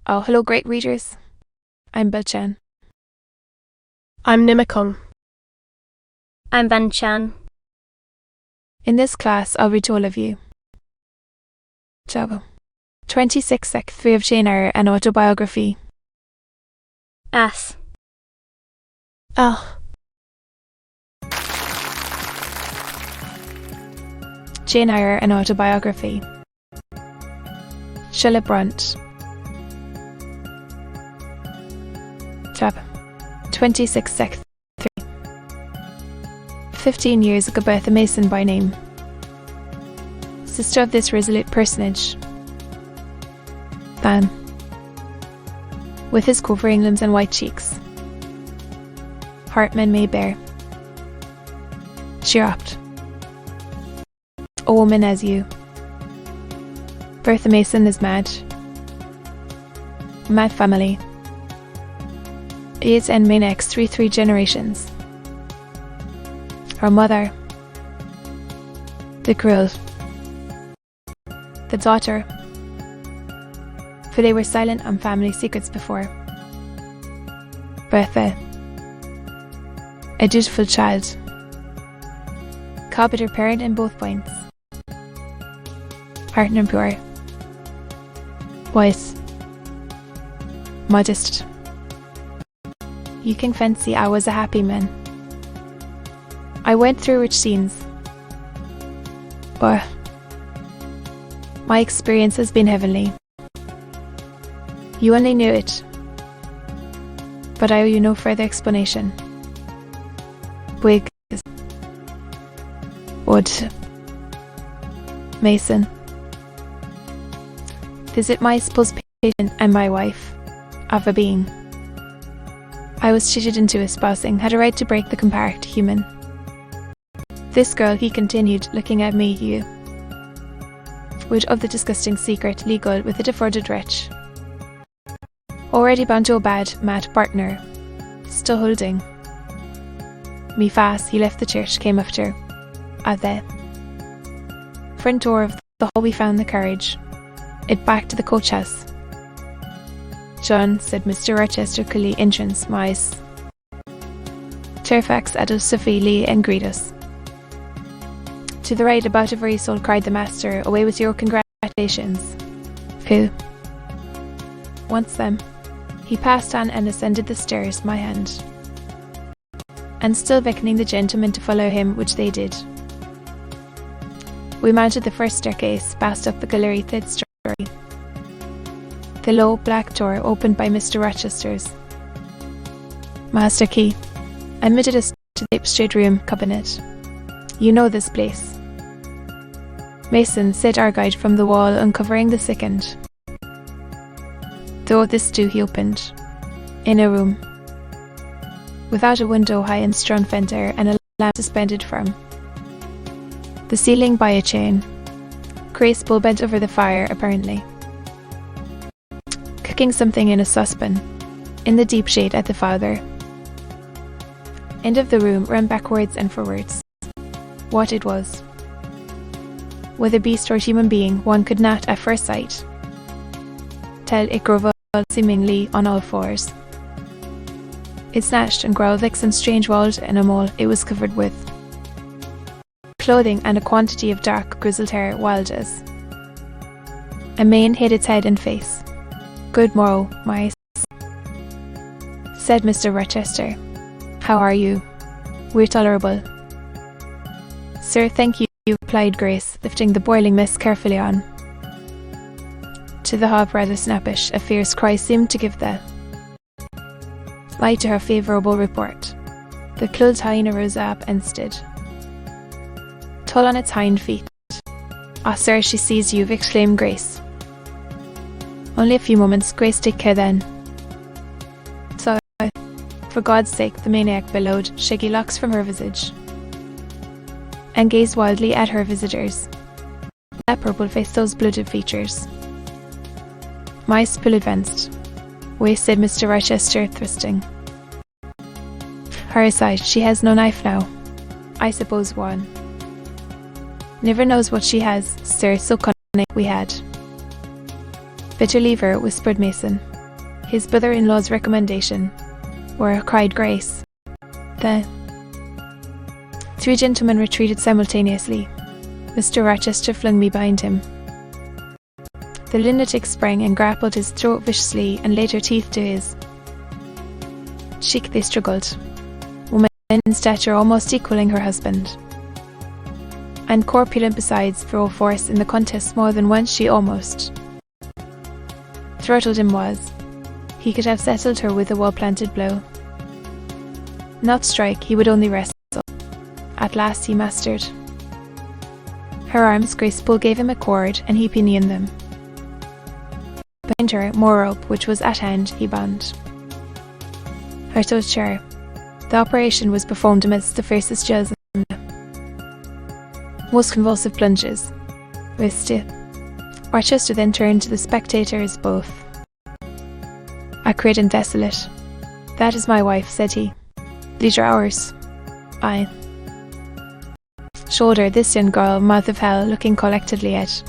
Oh, hello, great readers. I'm Belchan. I'm Nimikung. I'm Banchan. In this class, I'll read to all of you. Chap. 26 Sec 3 of Eyre, an autobiography. As. Ah. Eyre, an autobiography. Brontë. Chap. 26 Sec 3. 15 years ago, Bertha Mason by name. Sister of this resolute personage. Ban. With his quivering limbs and white cheeks. Heart men may bear. Cheer up. A woman as you. Bertha Mason is mad. Mad family. AIDS and main X 3 generations. Her mother. The girl. The daughter. For they were silent on family secrets before. Bertha. A dutiful child. Competent parent in both points. Partner pure. Wise. Modest. You can fancy I was a happy man. I went through rich scenes. But my experience has been heavenly. You only knew it. But I owe you no further explanation. Wig. Wood. Mason. Visit my supposed patient and my wife. Of a being. I was cheated into espousing, had a right to break the compact human. This girl, he continued, looking at me, you. Would of the disgusting secret, legal, with a defrauded wretch. Already bound to a bad, mad partner. Still holding. Me fast, he left the church, came after. At the front door of the hall we found the carriage. It back to the coach house. John, said Mr. Rochester coolly, entrance, mice. Fairfax, Adolf, Sophie, Lee, and greet us. To the right, about a very soul, cried the master, away with your congratulations. Who? Once them. He passed on and ascended the stairs, my hand. And still beckoning the gentlemen to follow him, which they did. We mounted the first staircase, passed up the gallery, third story. The low, black door opened by Mr. Rochester's. Master key. Admitted us to the straight room cabinet. You know this place. Mason, said our guide from the wall, uncovering the second. Though this too he opened. In a room. Without a window, high and strong fender, and a lamp suspended from the ceiling by a chain. Grace Bull bent over the fire, apparently. Cooking something in a saucepan. In the deep shade at the farther end of the room, ran backwards and forwards. What it was. Whether beast or human being, one could not, at first sight, tell. It grovelled seemingly on all fours. It snatched and growled like some strange wild animal. It was covered with clothing and a quantity of dark, grizzled hair, wild as a mane hid its head and face. Good morrow, mice, said Mr. Rochester. How are you? We're tolerable. Sir, thank you, replied Grace, lifting the boiling mess carefully on. To the hob, rather snappish, a fierce cry seemed to give the light to her favourable report. The clothed hyena rose up and stood, tall on its hind feet. Ah, sir, she sees you, exclaimed Grace. Only a few moments. Grace, take care then. So, for God's sake, the maniac bellowed, shaggy locks from her visage, and gazed wildly at her visitors. That purple face, those bloated features. Mice pull advanced. Wait, said Mr. Rochester, thrusting her aside. She has no knife now. I suppose one never knows what she has, sir, so cunning we had. Better leave her, whispered Mason. his brother-in-law's recommendation, where cried Grace. The 3 gentlemen retreated simultaneously. Mr. Rochester flung me behind him. The lunatic sprang and grappled his throat viciously and laid her teeth to his cheek. They struggled, woman in stature almost equalling her husband, and corpulent besides, for force in the contest more than once she almost throttled him was. He could have settled her with a well-planted blow. Not strike, he would only wrestle. At last he mastered her arms. Graceful gave him a cord, and he pinioned them. Behind her, more rope, which was at hand, he bound her to a chair. The operation was performed amidst the fiercest yells and most convulsive plunges. Rochester then turned to the spectators both, acrid and desolate. "That is my wife," said he. "These are ours." I shoulder this young girl, mouth of hell, looking collectedly at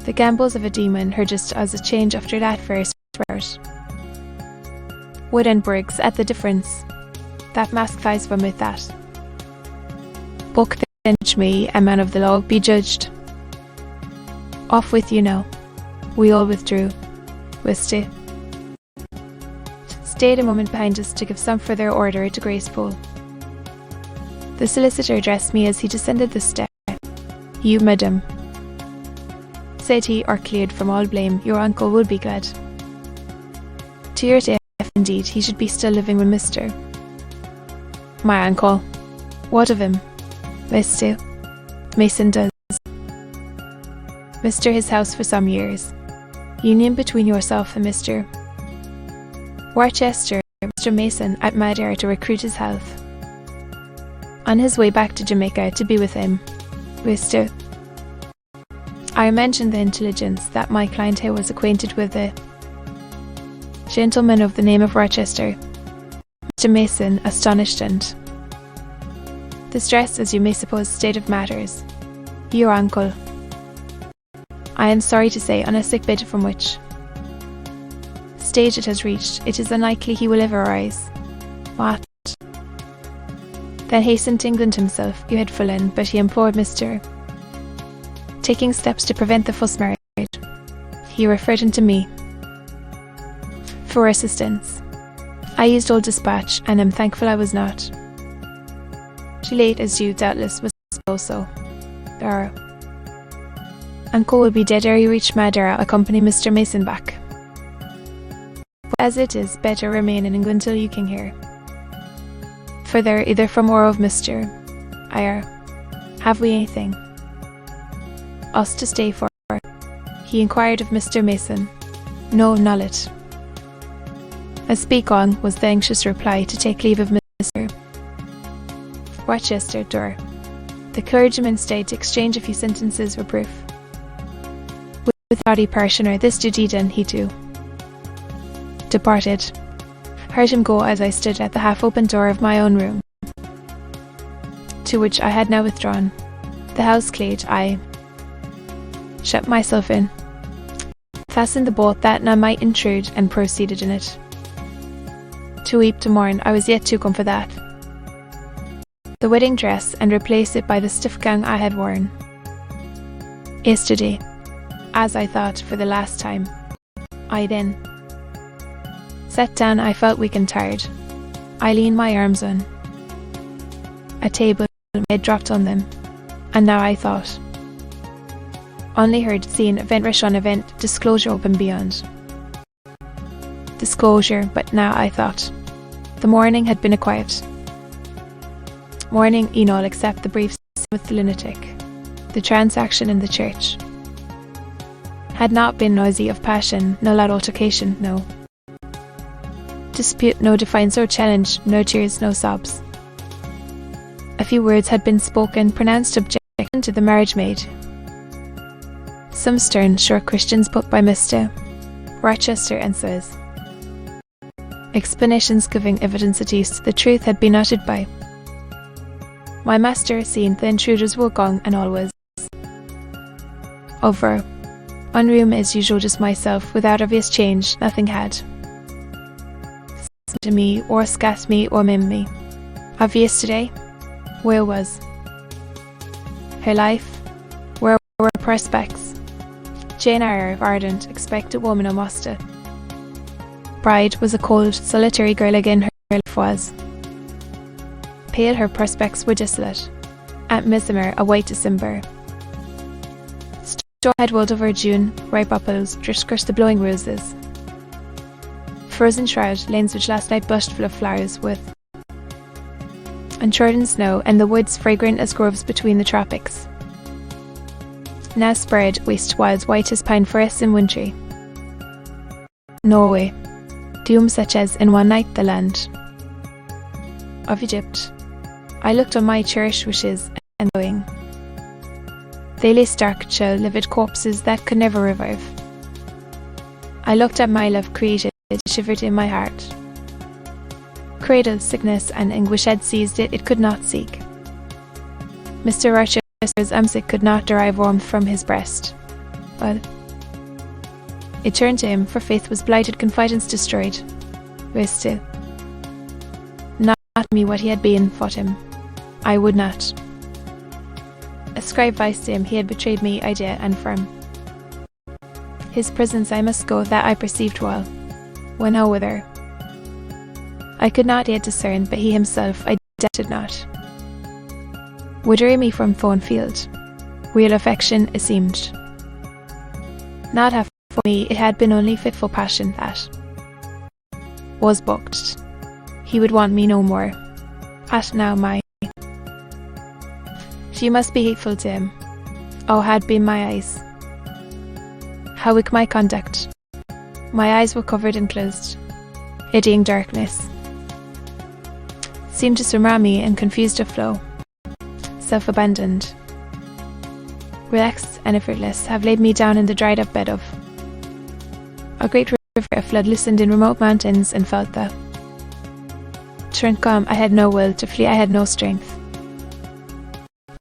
the gambols of a demon, her just as a change after that first rout. Wood and bricks at the difference. That mask thighs from with that. Book then me, a man of the law, be judged. Off with you now. We all withdrew. Stayed a moment behind us to give some further order to Graceful. The solicitor addressed me as he descended the step. "You, madam," said he, "are cleared from all blame. Your uncle would be glad to hear it if, indeed, he should be still living with Mr. My uncle. What of him? Mr. Mason does. Mr. his house for some years. Union between yourself and Mr. Rochester. Mr. Mason at Eyre to recruit his health. On his way back to Jamaica to be with him. Mr. I mentioned the intelligence that my client here was acquainted with a gentleman of the name of Rochester. Mr. Mason, astonished and distressed, as you may suppose, state of matters. Your uncle, I am sorry to say, on a sick bed from which stage it has reached, it is unlikely he will ever rise. What? Then hastened to England himself. You had fallen, but he implored Mr. taking steps to prevent the false marriage. He referred him to me for assistance. I used all dispatch, and am thankful I was not too late, as you doubtless was also. Our uncle will be dead ere you reach Madeira. Accompany Mr. Mason back. As it is, better remain in England till you can hear further, either from or of Mr. Eyre. Have we anything else to stay for? He inquired of Mr. Mason. No, knowledge. As speak on, was the anxious reply, to take leave of Mr. Rochester door. The clergyman stayed to exchange a few sentences for proof with the naughty parishioner. This duty done, he too departed. Heard him go as I stood at the half-open door of my own room, to which I had now withdrawn. The house clad, I shut myself in, fastened the bolt that none might intrude, and proceeded in it. To weep, to mourn, I was yet too come for that. The wedding dress, and replace it by the stiff gown I had worn yesterday, as I thought, for the last time. I then sat down. I felt weak and tired. I leaned my arms on a table, my head dropped on them, and now I thought. Only heard, seen, event rush on event, disclosure open beyond disclosure, but now I thought. The morning had been a quiet morning in all except the brief scene with the lunatic. The transaction in the church had not been noisy of passion, no loud altercation, no dispute, no defiance or challenge, no tears, no sobs. A few words had been spoken, pronounced objection to the marriage made. Some stern, short questions put by Mr. Rochester, and says explanations giving evidence at least the truth had been uttered by my master, seeing the intruders were gone and all was over. Unroom as usual, just myself, without obvious change, nothing had. To me, or scat me, or mim me. Obvious today? Where was? Her life? Where were her prospects? Jane Eyre of ardent, expectant woman almost. Bride was a cold, solitary girl again her life was. Pale her prospects were desolate. At midsummer, a white December. Straw had walled over June, ripe apples, drift the blowing roses. Frozen shroud, lanes which last night blushed full of flowers with untrodden snow, and the woods fragrant as groves between the tropics. Now spread, waste wilds white as pine forests in wintry. Norway, doom such as in one night the land of Egypt. I looked on my cherished wishes and going. They lay stark, chill, livid corpses that could never revive. I looked at my love created, shivered in my heart. Cradle, sickness, and anguish had seized it could not seek. Mr. Rochester's umsick could not derive warmth from his breast. Well, it turned to him, for faith was blighted, confidence destroyed. Where still? Not me what he had been, fought him. I would not. Ascribe vice to him, he had betrayed me, idea and firm. His presence I must go, that I perceived well. When how whither? I could not yet discern, but he himself I doubted not. Whither me from Thornfield? Real affection it seemed. Not half for me, it had been only fitful passion that was booked. He would want me no more. At now my she must be hateful to him. Oh, had been my eyes. How weak my conduct. My eyes were covered and closed. Eddying darkness seemed to swim round me and confused of flow. Self-abandoned, relaxed and effortless, have laid me down in the dried up bed of a great river. A flood listened in remote mountains and felt the torrent come. I had no will to flee, I had no strength.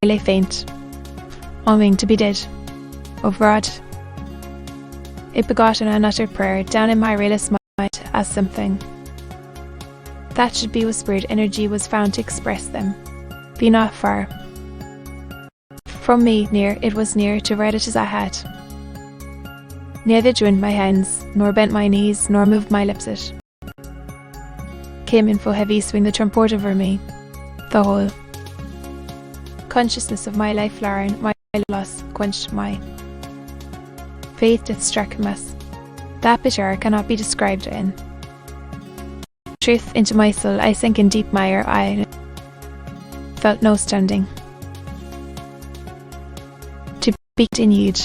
I lay faint, longing to be dead. Overawed, it begot an unuttered prayer down in my rayless mind as something that should be whispered. Energy was found to express them. Be not far from me, near, it was near to write it as I had. Neither joined my hands, nor bent my knees, nor moved my lips it. Came in full heavy swing the transport over me. The whole consciousness of my life, Lauren, my loss, quenched my faith that struck us. That bitter cannot be described in truth. Into my soul I sank in deep mire. I felt no standing. To be continued.